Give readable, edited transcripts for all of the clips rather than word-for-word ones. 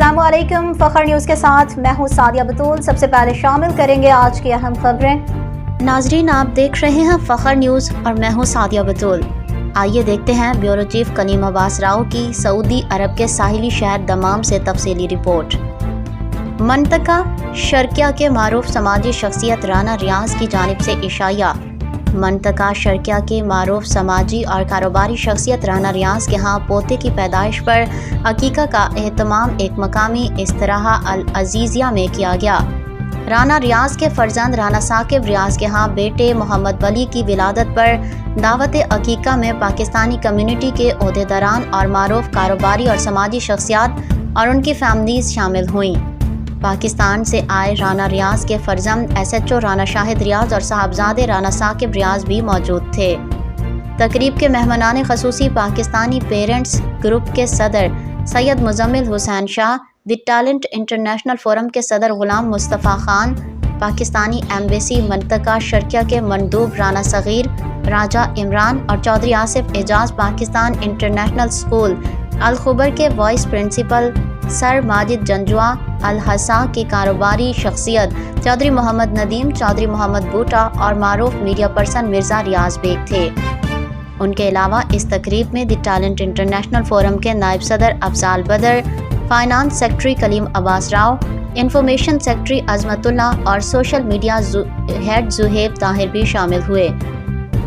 السلام علیکم، فخر نیوز کے ساتھ میں ہوں سعدیہ بطول۔ سب سے پہلے شامل کریں گے آج کی اہم خبریں۔ ناظرین، آپ دیکھ رہے ہیں فخر نیوز اور میں ہوں سعدیہ بطول۔ آئیے دیکھتے ہیں بیورو چیف کلیم عباس راؤ کی سعودی عرب کے ساحلی شہر دمام سے تفصیلی رپورٹ۔ منطقہ شرقیہ کے معروف سماجی شخصیت رانا ریاض کی جانب سے عشائیہ۔ منطقہ شرقیہ کے معروف سماجی اور کاروباری شخصیت رانا ریاض کے ہاں پوتے کی پیدائش پر عقیقہ کا اہتمام ایک مقامی استراحہ العزیزیہ میں کیا گیا۔ رانا ریاض کے فرزند رانا ثاقب ریاض کے ہاں بیٹے محمد ولی کی ولادت پر دعوت عقیقہ میں پاکستانی کمیونٹی کے عہدیداران اور معروف کاروباری اور سماجی شخصیات اور ان کی فیملیز شامل ہوئیں۔ پاکستان سے آئے رانا ریاض کے فرزند SHO رانا شاہد ریاض اور صاحبزادے رانا ثاقب ریاض بھی موجود تھے۔ تقریب کے مہمانان خصوصی پاکستانی پیرنٹس گروپ کے صدر Syed Muzammil Hussain Shah, the talent international forum کے صدر غلام مصطفیٰ خان، پاکستانی ایمبیسی منطقہ شرقیہ کے مندوب رانا صغیر، راجہ عمران اور Chaudhry Asif Ejaz, Pakistan international school Al Khobar کے vice principal sir Majid Janjua, Al Ahsa کی کاروباری شخصیت چودھری محمد ندیم، چودھری محمد بوٹا اور معروف میڈیا پرسن مرزا ریاض بیگ تھے۔ ان کے علاوہ اس تقریب میں دی ٹیلنٹ انٹرنیشنل فورم کے نائب صدر افضال بدر، فائنانس سیکرٹری کلیم عباس راؤ، انفارمیشن سیکرٹری عظمت اللہ اور social media had Zohaib Tahir بھی شامل ہوئے۔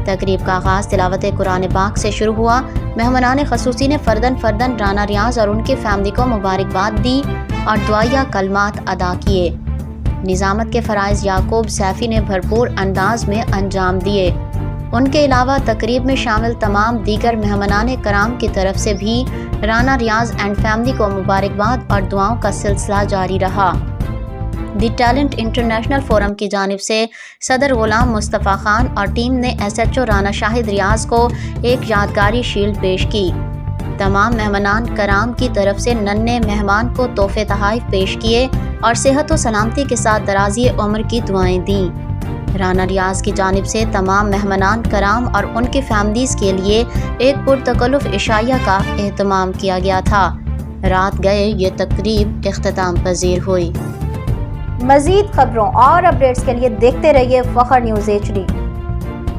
تقریب کا آغاز تلاوت قرآن پاک سے شروع ہوا۔ مہمانان خصوصی نے فردن رانا ریاض اور ان کی فیملی کو مبارکباد دی اور دعائیہ کلمات ادا کیے۔ نظامت کے فرائض یعقوب سیفی نے بھرپور انداز میں انجام دیے۔ ان کے علاوہ تقریب میں شامل تمام دیگر مہمانان کرام کی طرف سے بھی رانا ریاض اینڈ فیملی کو مبارکباد اور دعاؤں کا سلسلہ جاری رہا۔ دی ٹیلنٹ انٹرنیشنل فورم کی جانب سے صدر غلام مصطفیٰ خان اور ٹیم نے SHO رانا شاہد ریاض کو ایک یادگاری شیلڈ پیش کی۔ تمام مہمانان کرام کی طرف سے ننھے مہمان کو تحفے تحائف پیش کیے اور صحت و سلامتی کے ساتھ درازی عمر کی دعائیں دیں۔ رانا ریاض کی جانب سے تمام مہمانان کرام اور ان کی فیملیز کے لیے ایک پرتکلف عشائیہ کا اہتمام کیا گیا تھا۔ رات گئے یہ تقریب اختتام پذیر ہوئی۔ مزید خبروں اور اپڈیٹس کے لیے دیکھتے رہیے فخر نیوز HD۔